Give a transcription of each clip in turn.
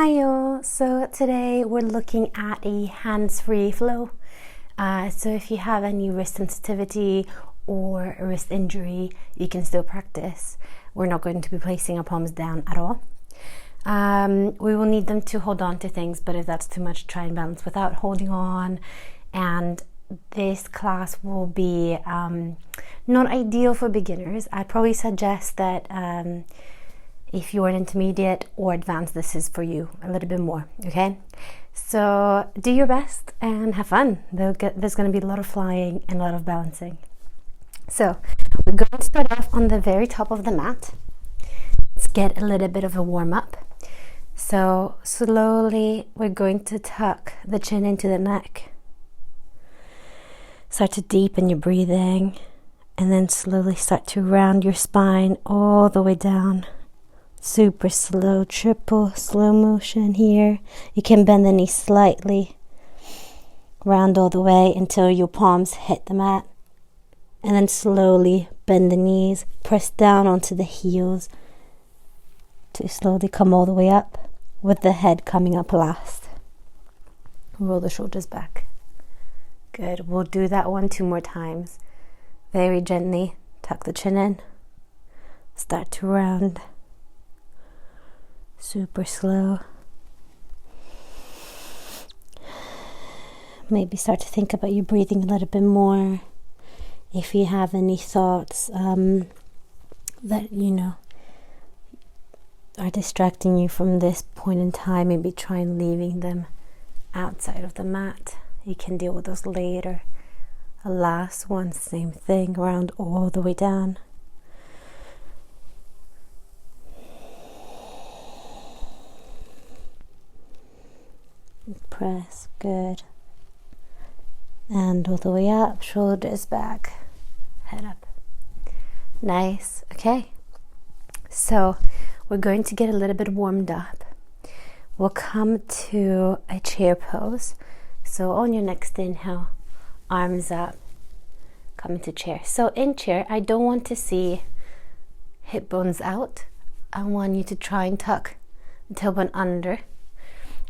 Hi all, so today we're looking at a hands-free flow. So if you have any wrist sensitivity or a wrist injury, you can still practice. We're not going to be placing our palms down at all. We will need them to hold on to things, but if that's too much, try and balance without holding on. And this class will be not ideal for beginners. I'd probably suggest that if you're an intermediate or advanced, this is for you a little bit more, okay? So do your best and have fun. There's going to be a lot of flying and a lot of balancing. So we're going to start off on the very top of the mat. Let's get a little bit of a warm up. So slowly we're going to tuck the chin into the neck. Start to deepen your breathing and then slowly start to round your spine all the way down. Super slow, triple slow motion here. You can bend the knee slightly, round all the way until your palms hit the mat, and then slowly bend the knees, press down onto the heels to slowly come all the way up, with the head coming up last. Roll the shoulders back. Good. We'll do that one 2 more times. Very gently tuck the chin in, start to round. Super slow. Maybe start to think about your breathing a little bit more. If you have any thoughts that are distracting you from this point in time, maybe try and leaving them outside of the mat. You can deal with those later. A last one, same thing, round all the way down. Press, good. And all the way up, shoulders back, head up. Nice, okay. So we're going to get a little bit warmed up. We'll come to a chair pose. So on your next inhale, arms up, come into chair. So in chair, I don't want to see hip bones out. I want you to try and tuck the tailbone under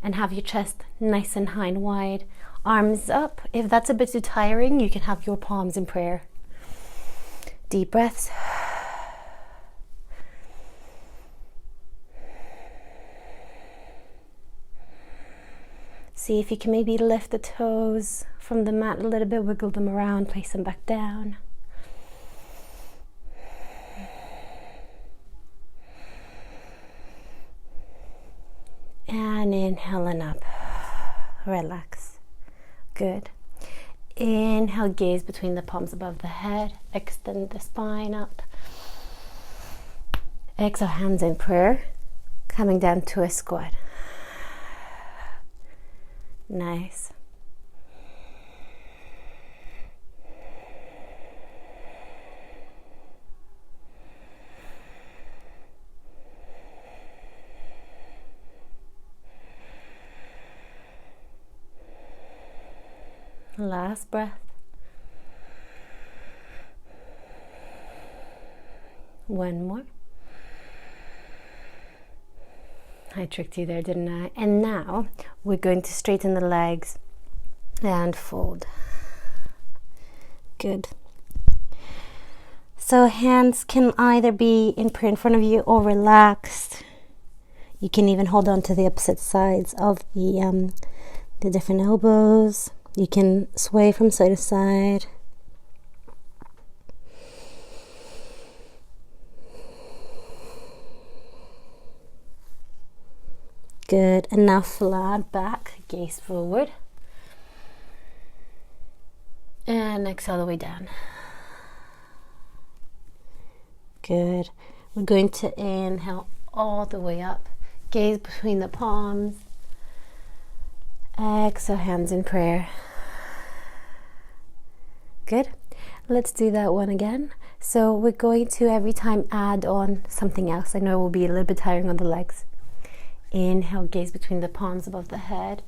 and have your chest nice and high and wide, arms up. If that's a bit too tiring, you can have your palms in prayer. Deep breaths. See if you can maybe lift the toes from the mat a little bit, wiggle them around, place them back down. And inhale and up. Relax. Good. Inhale, gaze between the palms above the head. Extend the spine up. Exhale, hands in prayer. Coming down to a squat. Nice. Last breath. One more. I tricked you there, didn't I? And now we're going to straighten the legs and fold. Good. So hands can either be in prayer in front of you or relaxed. You can even hold on to the opposite sides of the different elbows. You can sway from side to side. Good. And now flat back, gaze forward. And exhale all the way down. Good. We're going to inhale all the way up. Gaze between the palms. Exhale, hands in prayer. Good. Let's do that one again. So we're going to every time add on something else. I know it will be a little bit tiring on the legs. Inhale, gaze between the palms above the head.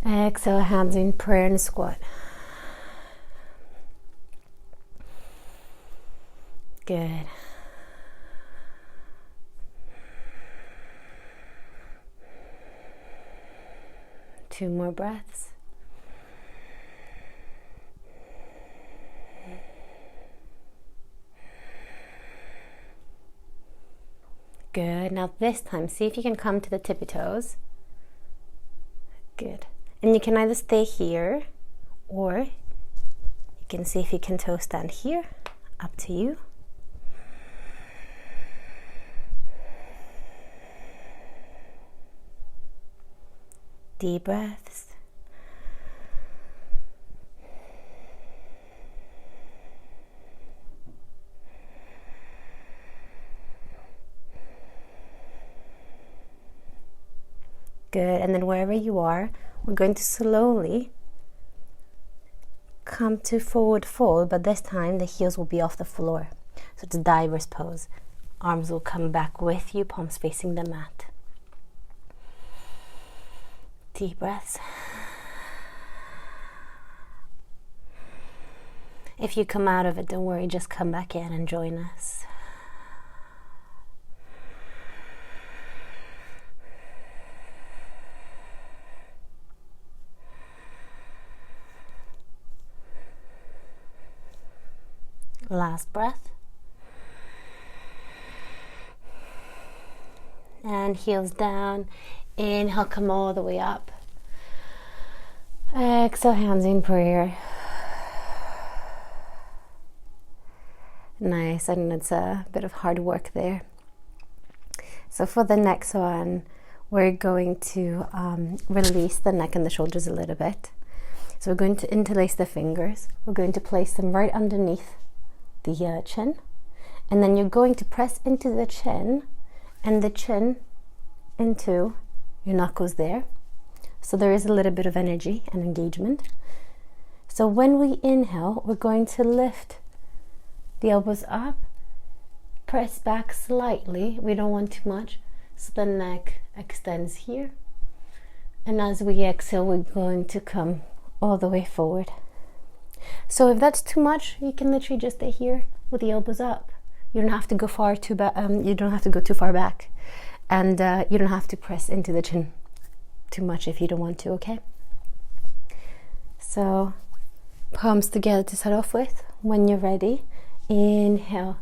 Exhale, hands in prayer and squat. Good. 2 more breaths. Good. Now this time, see if you can come to the tippy toes. Good. And you can either stay here, or you can see if you can toe stand here. Up to you. Deep breaths. Good, and then wherever you are, we're going to slowly come to forward fold, but this time the heels will be off the floor. So it's a diver's pose. Arms will come back with you, palms facing the mat. Deep breaths. If you come out of it, don't worry, just come back in and join us. Last breath. And heels down. Inhale, come all the way up. Exhale, hands in prayer. Nice, and it's a bit of hard work there. So for the next one, we're going to release the neck and the shoulders a little bit. So we're going to interlace the fingers. We're going to place them right underneath the chin, and then you're going to press into the chin and the chin into your knuckles there. So there is a little bit of energy and engagement. So when we inhale, we're going to lift the elbows up, press back slightly. We don't want too much, so the neck extends here. And as we exhale, we're going to come all the way forward. So if that's too much, you can literally just stay here with the elbows up. You don't have to go you don't have to go too far back, and you don't have to press into the chin too much if you don't want to. Okay. So palms together to start off with. When you're ready, inhale.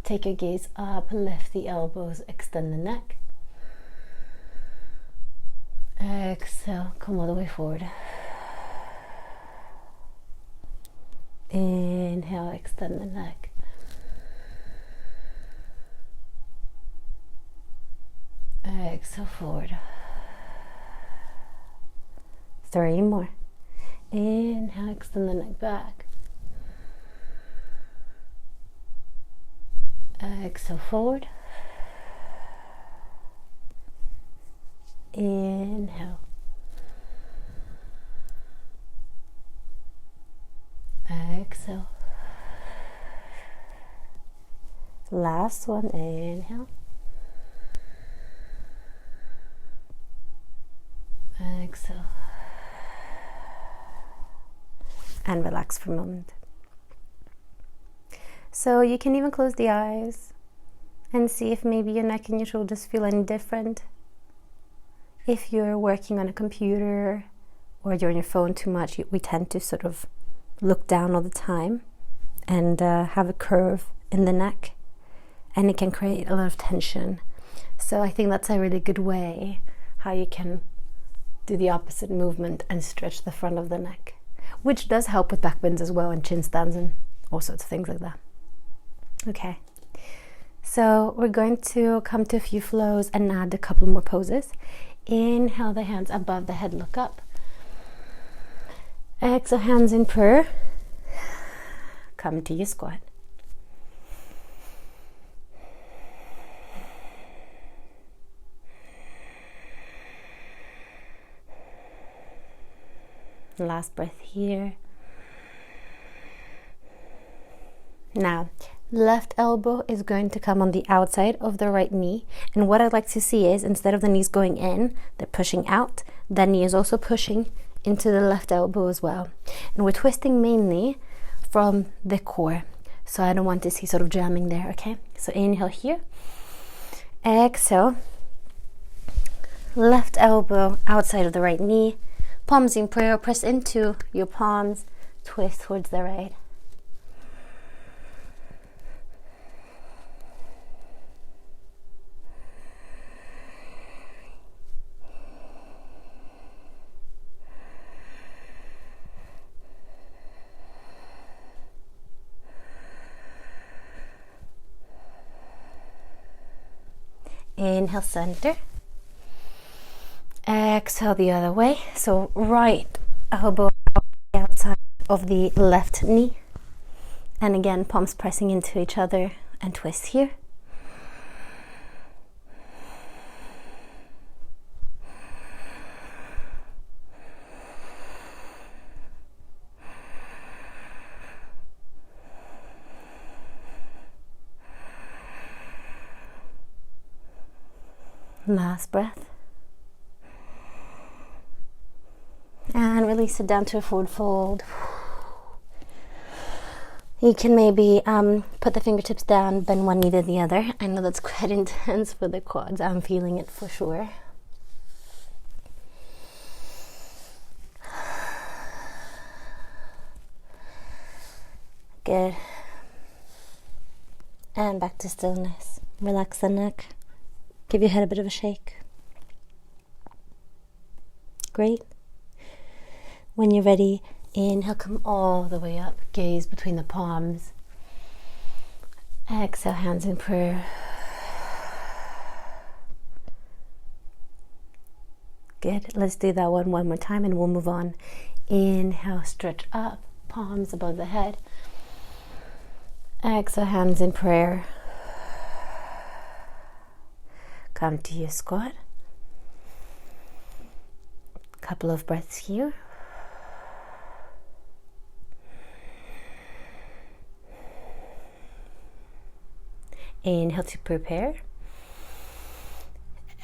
Take your gaze up, lift the elbows, extend the neck. Exhale, come all the way forward. Inhale, extend the neck. Exhale, forward. 3 more. Inhale, extend the neck back. Exhale, forward. Inhale. Exhale. Last one, inhale. Exhale. And relax for a moment. So you can even close the eyes and see if maybe your neck and your shoulders feel any different. If you're working on a computer or you're on your phone too much, we tend to sort of look down all the time and have a curve in the neck, and it can create a lot of tension. So I think that's a really good way how you can do the opposite movement and stretch the front of the neck, which does help with back bends as well, and chin stands and all sorts of things like that. Okay, so we're going to come to a few flows and add a couple more poses. Inhale, the hands above the head, look up. Exhale, hands in prayer. Come to your squat. Last breath here. Now, left elbow is going to come on the outside of the right knee, and what I'd like to see is, instead of the knees going in, they're pushing out. The knee is also pushing into the left elbow as well, and we're twisting mainly from the core, so I don't want to see sort of jamming there. Okay, so inhale here, exhale, left elbow outside of the right knee, palms in prayer, press into your palms, twist towards the right. Inhale, center. Exhale the other way. So right elbow outside of the left knee. And again, palms pressing into each other and twist here. Last breath. And release it down to a forward fold. You can maybe put the fingertips down, bend one knee to the other. I know that's quite intense for the quads. I'm feeling it for sure. Good. And back to stillness. Relax the neck. Give your head a bit of a shake. Great. When you're ready, inhale, come all the way up. Gaze between the palms. Exhale, hands in prayer. Good. Let's do that one more time and we'll move on. Inhale, stretch up. Palms above the head. Exhale, hands in prayer. Come to your squat. Couple of breaths here. Inhale to prepare.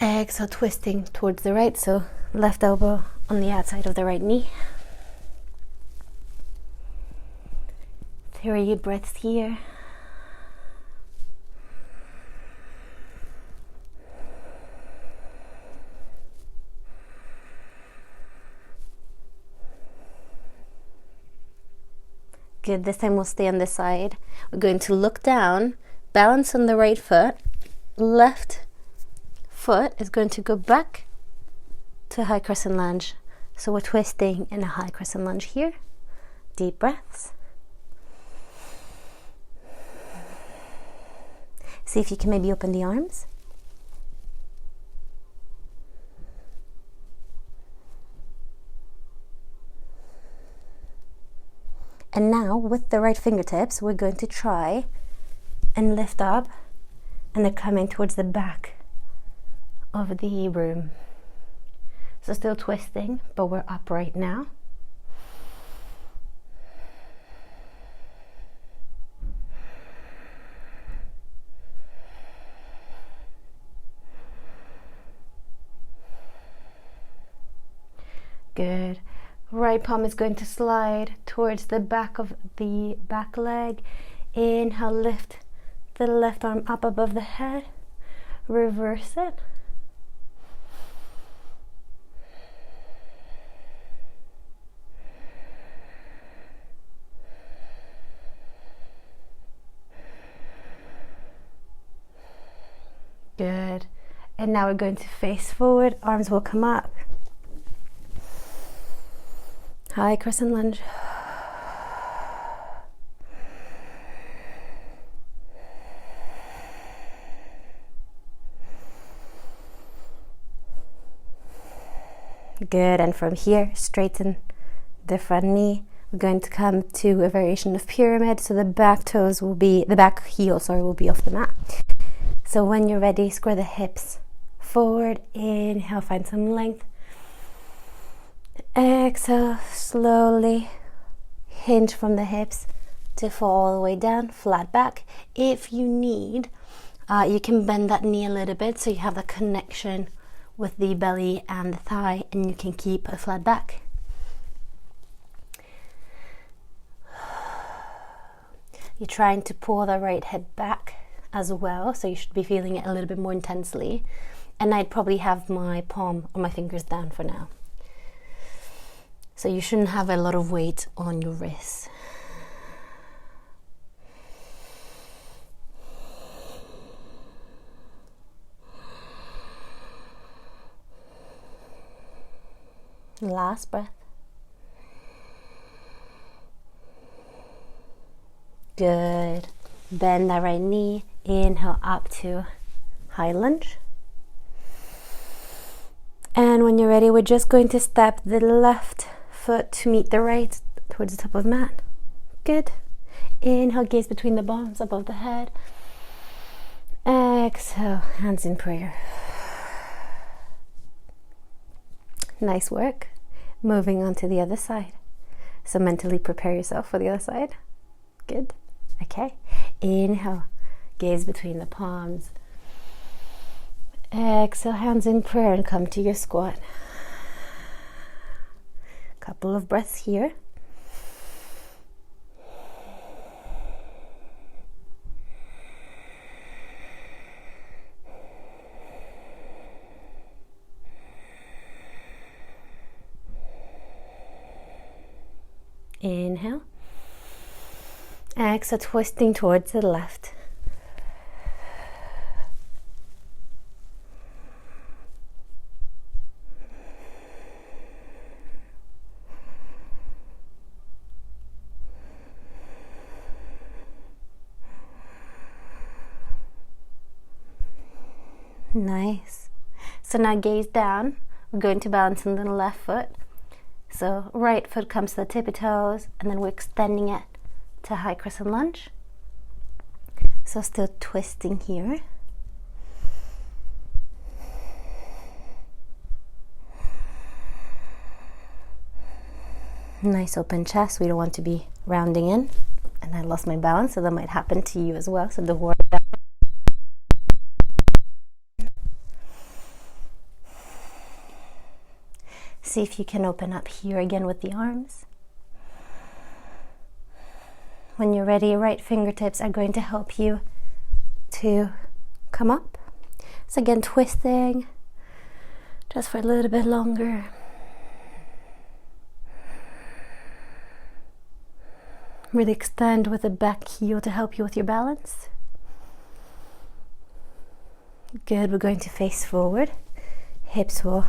Exhale, twisting towards the right, so left elbow on the outside of the right knee. 3 breaths here. Good, this time we'll stay on this side. We're going to look down, balance on the right foot. Left foot is going to go back to high crescent lunge. So we're twisting in a high crescent lunge here. Deep breaths. See if you can maybe open the arms. And now with the right fingertips, we're going to try and lift up, and they're coming towards the back of the room. So still twisting, but we're upright now. Good. Right palm is going to slide towards the back of the back leg. Inhale, lift the left arm up above the head. Reverse it. Good. And now we're going to face forward. Arms will come up. High crescent lunge. Good, and from here, straighten the front knee. We're going to come to a variation of pyramid, so the back toes will be, the back heel, sorry, will be off the mat. So when you're ready, square the hips forward. Inhale, find some length. Exhale, slowly hinge from the hips to fall all the way down, flat back. If you need, you can bend that knee a little bit so you have the connection with the belly and the thigh, and you can keep a flat back. You're trying to pull the right hip back as well, so you should be feeling it a little bit more intensely. and I'd probably have my palm or my fingers down for now. So you shouldn't have a lot of weight on your wrists. Last breath. Good. Bend that right knee. Inhale up to high lunge. And when you're ready, we're just going to step the left foot to meet the right towards the top of the mat. Good. Inhale, gaze between the palms above the head. Exhale, hands in prayer. Nice work. Moving on to the other side. So mentally prepare yourself for the other side. Good. Okay. Inhale, gaze between the palms. Exhale, hands in prayer and come to your squat. Couple of breaths here. Inhale. Exhale, twisting towards the left. Nice. So now gaze down. We're going to balance on the left foot. So right foot comes to the tippy toes, and then we're extending it to high crescent lunge. So still twisting here. Nice open chest. We don't want to be rounding in. And I lost my balance, so that might happen to you as well. So don't worry about it. See if you can open up here again with the arms. When you're ready, right fingertips are going to help you to come up. So again, twisting just for a little bit longer. Really extend with the back heel to help you with your balance. Good, we're going to face forward. Hips will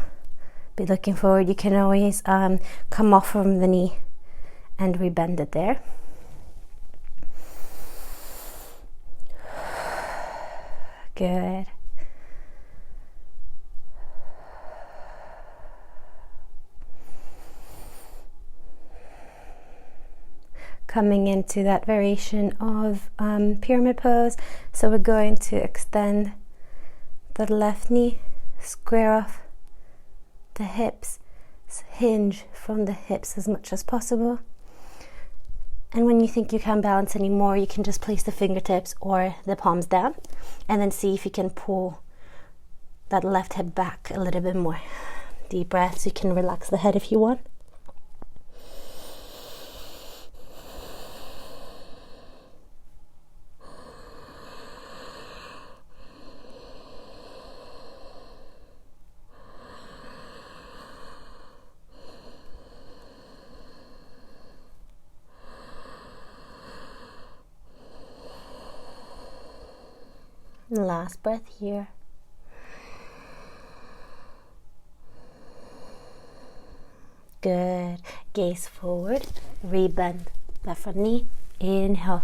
be looking forward. You can always come off from the knee and rebend it there. Good. Coming into that variation of pyramid pose. So we're going to extend the left knee, square off the hips, hinge from the hips as much as possible. And when you think you can't balance anymore, you can just place the fingertips or the palms down and then see if you can pull that left hip back a little bit more. Deep breaths. You can relax the head if you want. Last breath here. Good. Gaze forward. Rebend left front knee. Inhale.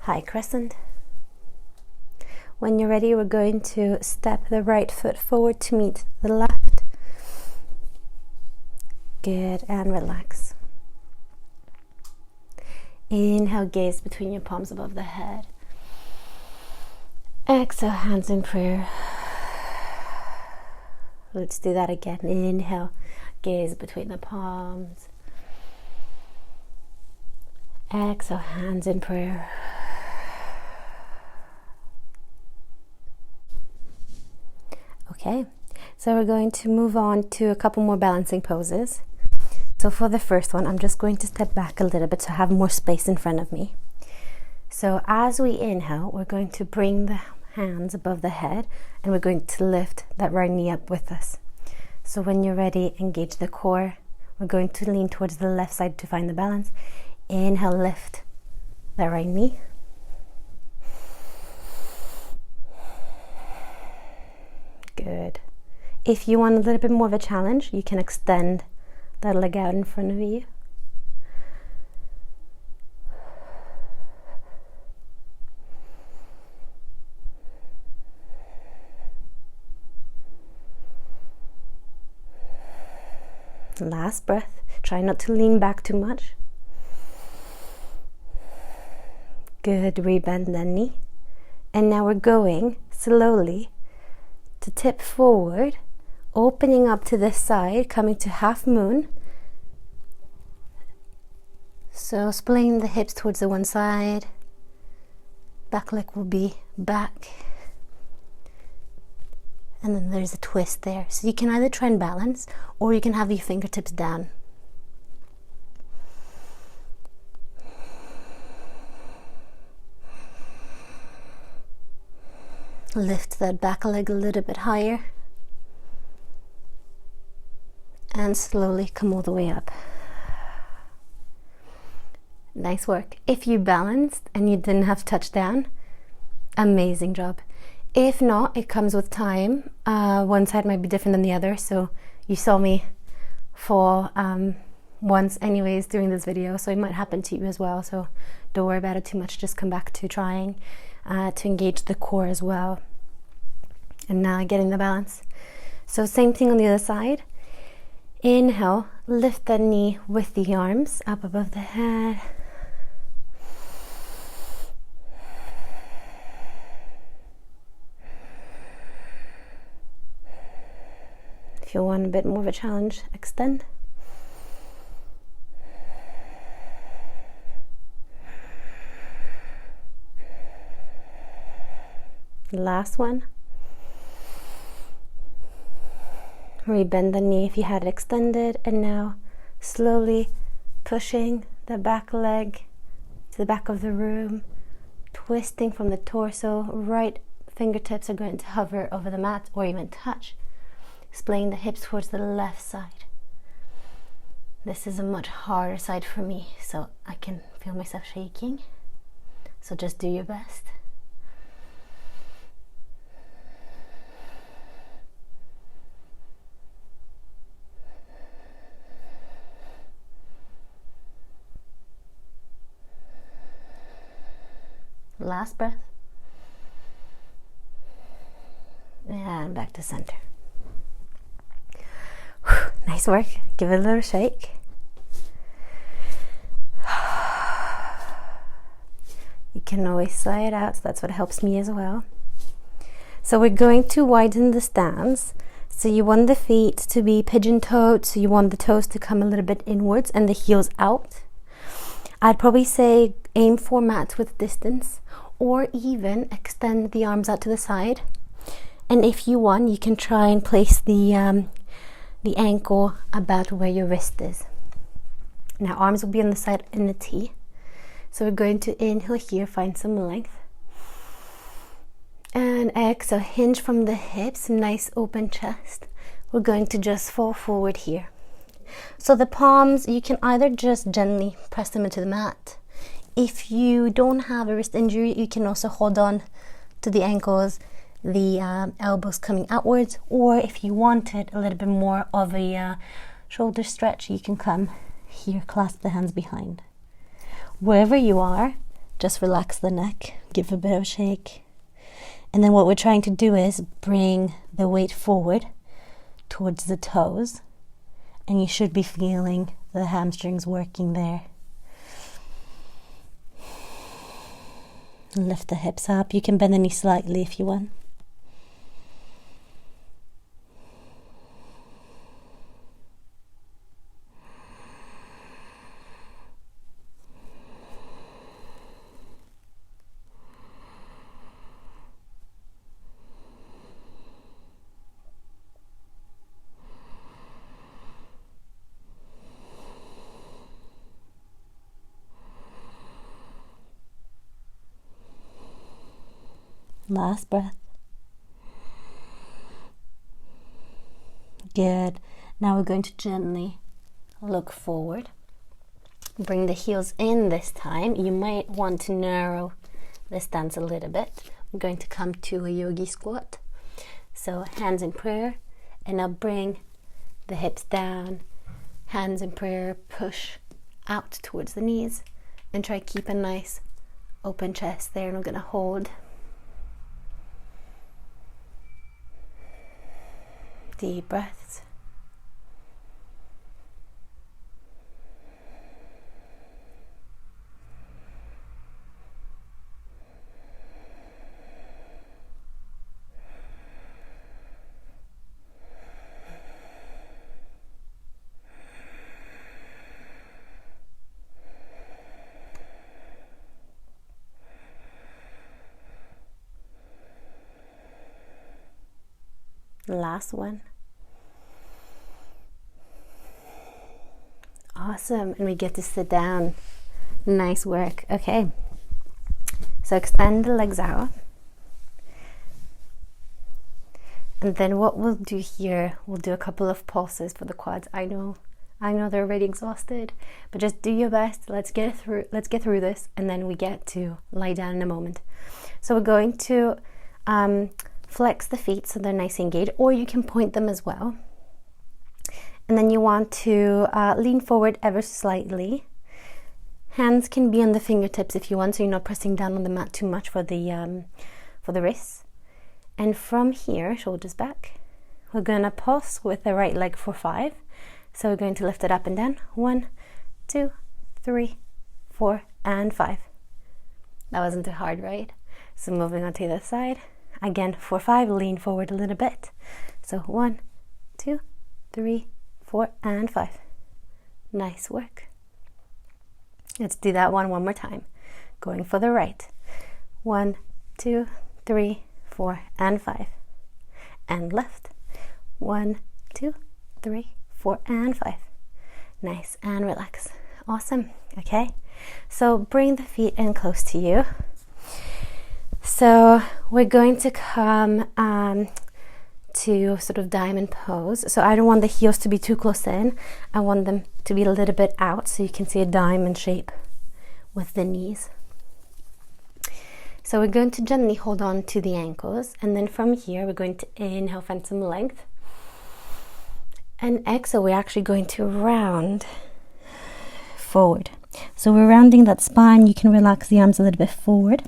High crescent. When you're ready, we're going to step the right foot forward to meet the left. Good. And relax. Inhale. Gaze between your palms above the head. Exhale, hands in prayer. Let's do that again. Inhale, gaze between the palms. Exhale, hands in prayer. Okay, so we're going to move on to a couple more balancing poses. So for the first one, I'm just going to step back a little bit to have more space in front of me. So as we inhale, we're going to bring the hands above the head, and we're going to lift that right knee up with us. So when you're ready, engage the core. We're going to lean towards the left side to find the balance. Inhale, lift that right knee. Good. If you want a little bit more of a challenge, you can extend that leg out in front of you. Last breath. Try not to lean back too much. Good. Rebend that knee. And now we're going slowly to tip forward, opening up to this side, coming to half moon. So splaying the hips towards the one side. Back leg will be back. And then there's a twist there. So you can either try and balance, or you can have your fingertips down. Lift that back leg a little bit higher. And slowly come all the way up. Nice work. If you balanced and you didn't have to touch down, amazing job. If not, it comes with time. One side might be different than the other, so you saw me fall once anyways during this video, so it might happen to you as well, so don't worry about it too much. Just come back to trying to engage the core as well. And now getting the balance. So same thing on the other side. Inhale, lift the knee with the arms up above the head. If you want a bit more of a challenge, extend. Last one. Rebend the knee if you had it extended, and now slowly pushing the back leg to the back of the room, twisting from the torso. Right fingertips are going to hover over the mat or even touch. Splaying the hips towards the left side. This is a much harder side for me, so I can feel myself shaking. So just do your best. Last breath. And back to center. Nice work. Give it a little shake. You can always sigh it out, so that's what helps me as well. So we're going to widen the stance. So you want the feet to be pigeon-toed, so you want the toes to come a little bit inwards and the heels out. I'd probably say aim for mat with distance, or even extend the arms out to the side. And if you want, you can try and place the ankle about where your wrist is. Now arms will be on the side in a T. So we're going to inhale here, find some length. And exhale, hinge from the hips, nice open chest. We're going to just fall forward here. So the palms, you can either just gently press them into the mat. If you don't have a wrist injury, you can also hold on to the ankles, the elbows coming outwards, or if you wanted a little bit more of a shoulder stretch, you can come here, clasp the hands behind. Wherever you are, just relax the neck, give a bit of a shake, and then what we're trying to do is bring the weight forward towards the toes, and you should be feeling the hamstrings working there. Lift the hips up. You can bend the knee slightly if you want. Last breath. Good. Now we're going to gently look forward. Bring the heels in this time. You might want to narrow the stance a little bit. We're going to come to a yogi squat. So hands in prayer, and now bring the hips down. Hands in prayer, push out towards the knees, and try to keep a nice open chest there. And we're going to hold. Deep breaths. Last one. Awesome. And we get to sit down. Nice work. Okay. So extend the legs out. And then what we'll do here, we'll do a couple of pulses for the quads. I know they're already exhausted, but just do your best. Let's get through this, and then we get to lie down in a moment. So we're going to flex the feet so they're nice and engaged, or you can point them as well. And then you want to lean forward ever so slightly. Hands can be on the fingertips if you want, so you're not pressing down on the mat too much for the wrists. And from here, shoulders back, we're going to pulse with the right leg for 5. So we're going to lift it up and down. 1, 2, 3, 4, and 5. That wasn't too hard, right? So moving on to the other side. Again, for 5, lean forward a little bit. So 1, 2, 3, 4, and 5. Nice work. Let's do that one more time. Going for the right. 1, 2, 3, 4, and 5. And left. 1, 2, 3, 4, and 5. Nice, and relax. Awesome. Okay, so bring the feet in close to you. So we're going to come to sort of diamond pose. So I don't want the heels to be too close in. I want them to be a little bit out, so you can see a diamond shape with the knees. So we're going to gently hold on to the ankles, and then from here we're going to inhale, find some length, and exhale, we're actually going to round forward. So we're rounding that spine. You can relax the arms a little bit forward.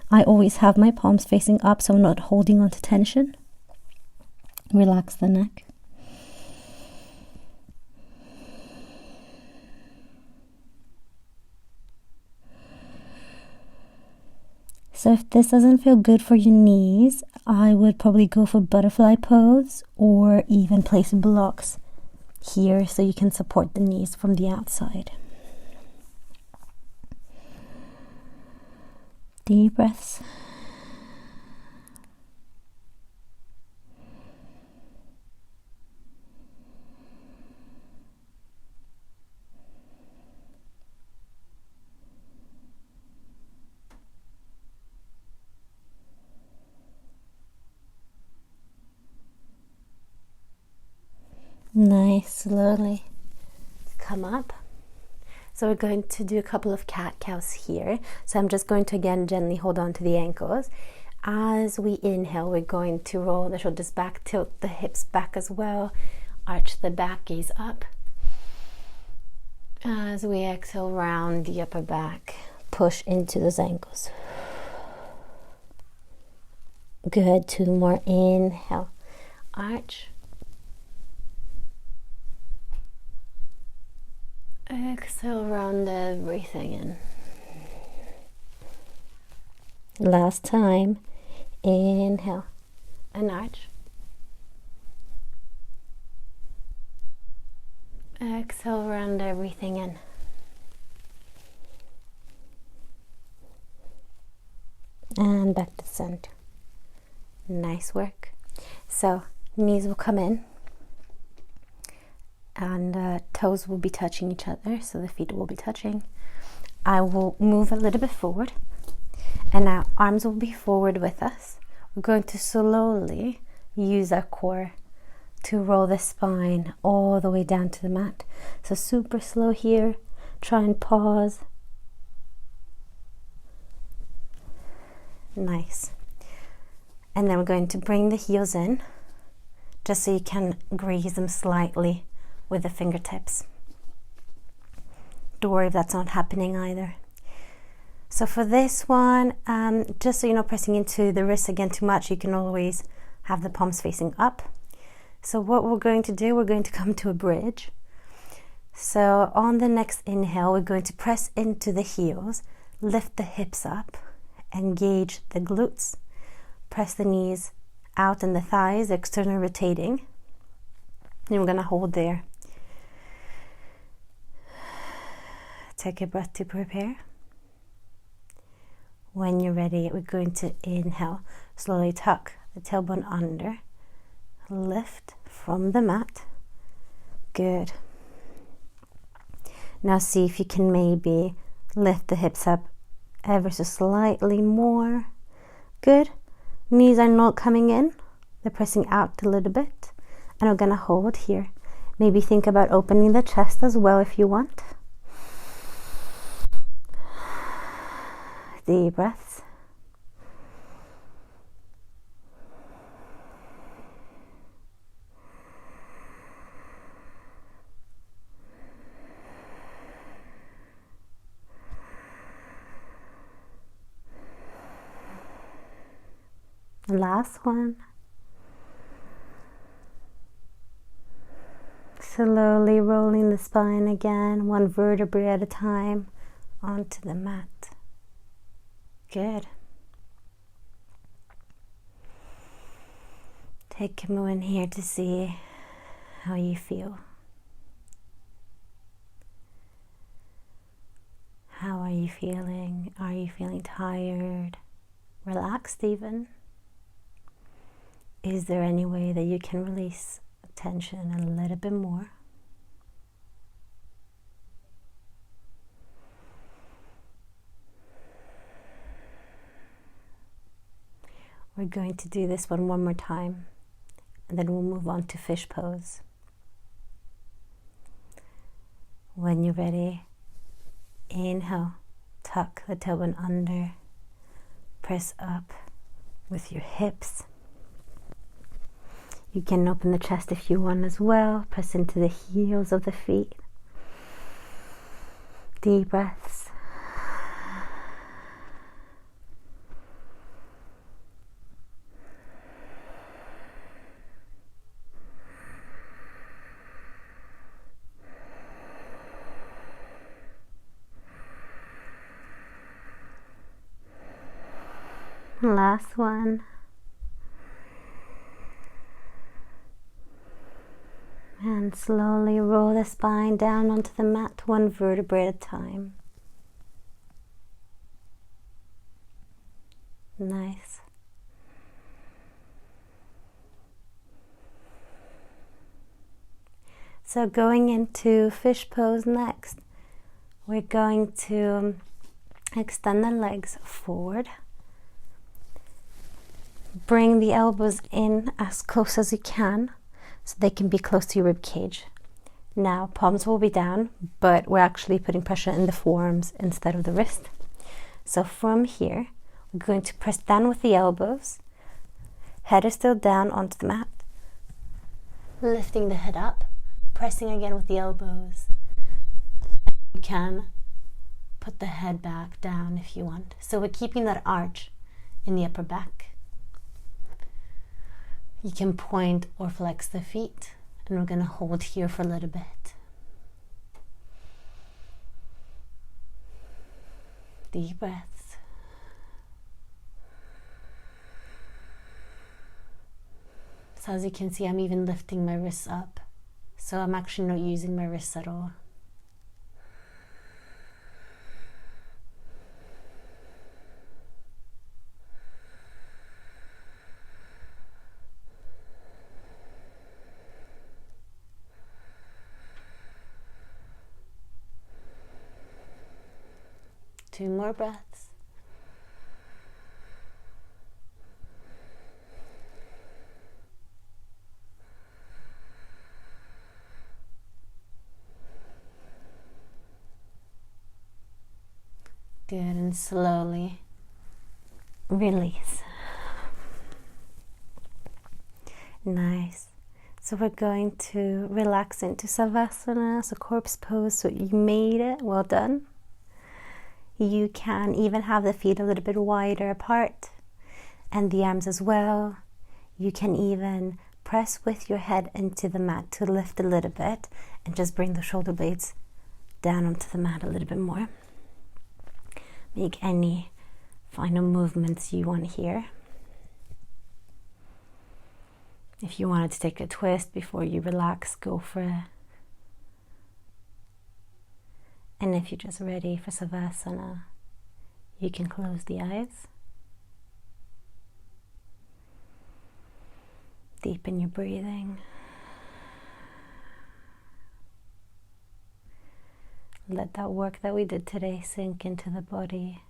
I always have my palms facing up, so I'm not holding on to tension. Relax the neck. So if this doesn't feel good for your knees, I would probably go for butterfly pose, or even place blocks here so you can support the knees from the outside. Deep breaths. Nice, slowly come up. So we're going to do a couple of cat-cows here. So I'm just going to again gently hold on to the ankles. As we inhale, we're going to roll the shoulders back, tilt the hips back as well, arch the back, gaze up. As we exhale, round the upper back, push into those ankles. Good, 2 more, inhale, arch. Exhale, round everything in. Last time. Inhale and arch. Exhale, round everything in. And back to center. Nice work. So knees will come in, and toes will be touching each other, so the feet will be touching. I will move a little bit forward, And now arms will be forward with us. We're going to slowly use our core to roll the spine all the way down to the mat. So super slow here. Try and pause. Nice. And then we're going to bring the heels in, just so you can graze them slightly with the fingertips. Don't worry if that's not happening either. So for this one, just so you're not pressing into the wrists again too much, you can always have the palms facing up. So what we're going to do, we're going to come to a bridge. So on the next inhale, we're going to press into the heels, lift the hips up, engage the glutes, press the knees out and the thighs, external rotating. And we're going to hold there. Take a breath to prepare. When you're ready, we're going to inhale, slowly tuck the tailbone under, lift from the mat. Good. Now see if you can maybe lift the hips up ever so slightly more. Good. Knees are not coming in, they're pressing out a little bit. And we're going to hold here. Maybe think about opening the chest as well if you want. Deep breaths. Last one. Slowly rolling the spine again, one vertebrae at a time, onto the mat. Good. Take a moment here to see how you feel. How are you feeling? Are you feeling tired? Relaxed even? Is there any way that you can release tension a little bit more? We're going to do this one more time, and then we'll move on to fish pose. When you're ready, inhale, tuck the tailbone under, press up with your hips. You can open the chest if you want as well. Press into the heels of the feet. Deep breaths. Last one. And slowly roll the spine down onto the mat, one vertebrae at a time. Nice. So going into fish pose next, we're going to extend the legs forward. Bring the elbows in as close as you can, so they can be close to your rib cage. Now palms will be down, but we're actually putting pressure in the forearms instead of the wrist. So from here, we're going to press down with the elbows. Head is still down onto the mat. Lifting the head up, pressing again with the elbows. You can put the head back down if you want. So we're keeping that arch in the upper back. You can point or flex the feet, and we're going to hold here for a little bit. Deep breaths. So as you can see, I'm even lifting my wrists up. So I'm actually not using my wrists at all. Two more breaths. Good, and slowly release. Nice. So we're going to relax into Savasana, so corpse pose. So you made it, well done. You can even have the feet a little bit wider apart and the arms as well. You can even press with your head into the mat to lift a little bit and just bring the shoulder blades down onto the mat a little bit more. Make any final movements you want here. If you wanted to take a twist before you relax, go for it. And if you're just ready for Savasana, you can close the eyes. Deepen your breathing. Let that work that we did today sink into the body.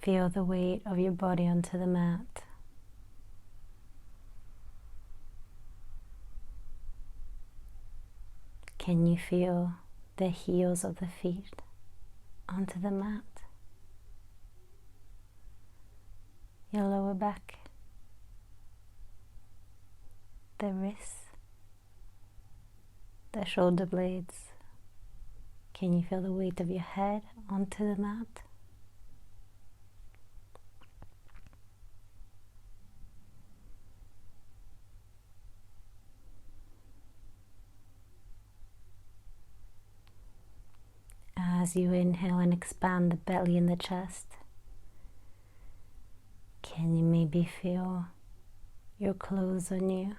Feel the weight of your body onto the mat. Can you feel the heels of the feet onto the mat? Your lower back, the wrists, the shoulder blades. Can you feel the weight of your head onto the mat? As you inhale and expand the belly and the chest, can you maybe feel your clothes on you?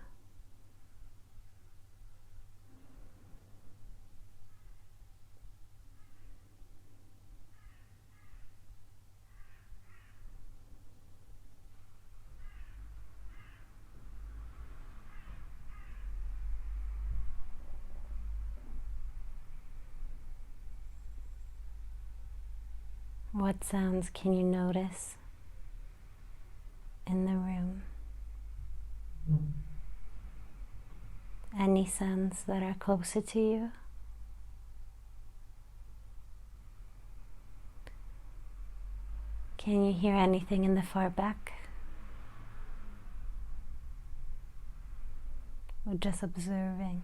What sounds can you notice in the room? Any sounds that are closer to you? Can you hear anything in the far back? Or just observing?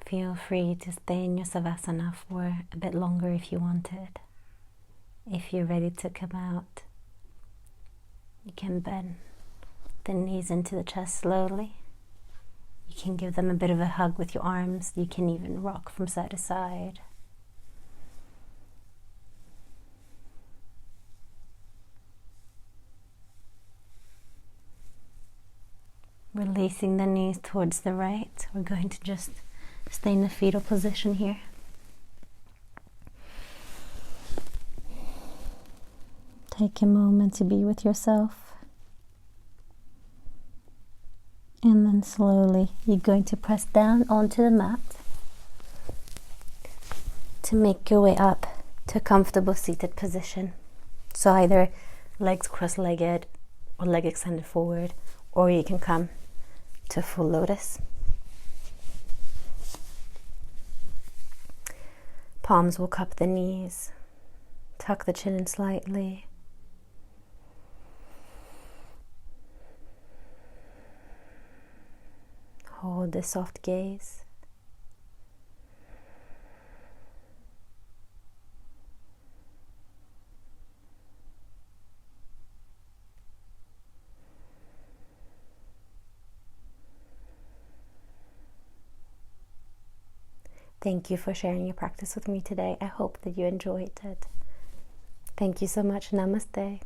Feel free to stay in your Savasana for a bit longer if you wanted. If you're ready to come out, you can bend the knees into the chest slowly. You can give them a bit of a hug with your arms. You can even rock from side to side. Releasing the knees towards the right. We're going to just stay in the fetal position here. Take a moment to be with yourself. And then slowly you're going to press down onto the mat to make your way up to a comfortable seated position. So either legs cross-legged or leg extended forward, or you can come to full lotus. Palms will cup the knees. Tuck the chin in slightly. Hold the soft gaze. Thank you for sharing your practice with me today. I hope that you enjoyed it. Thank you so much. Namaste.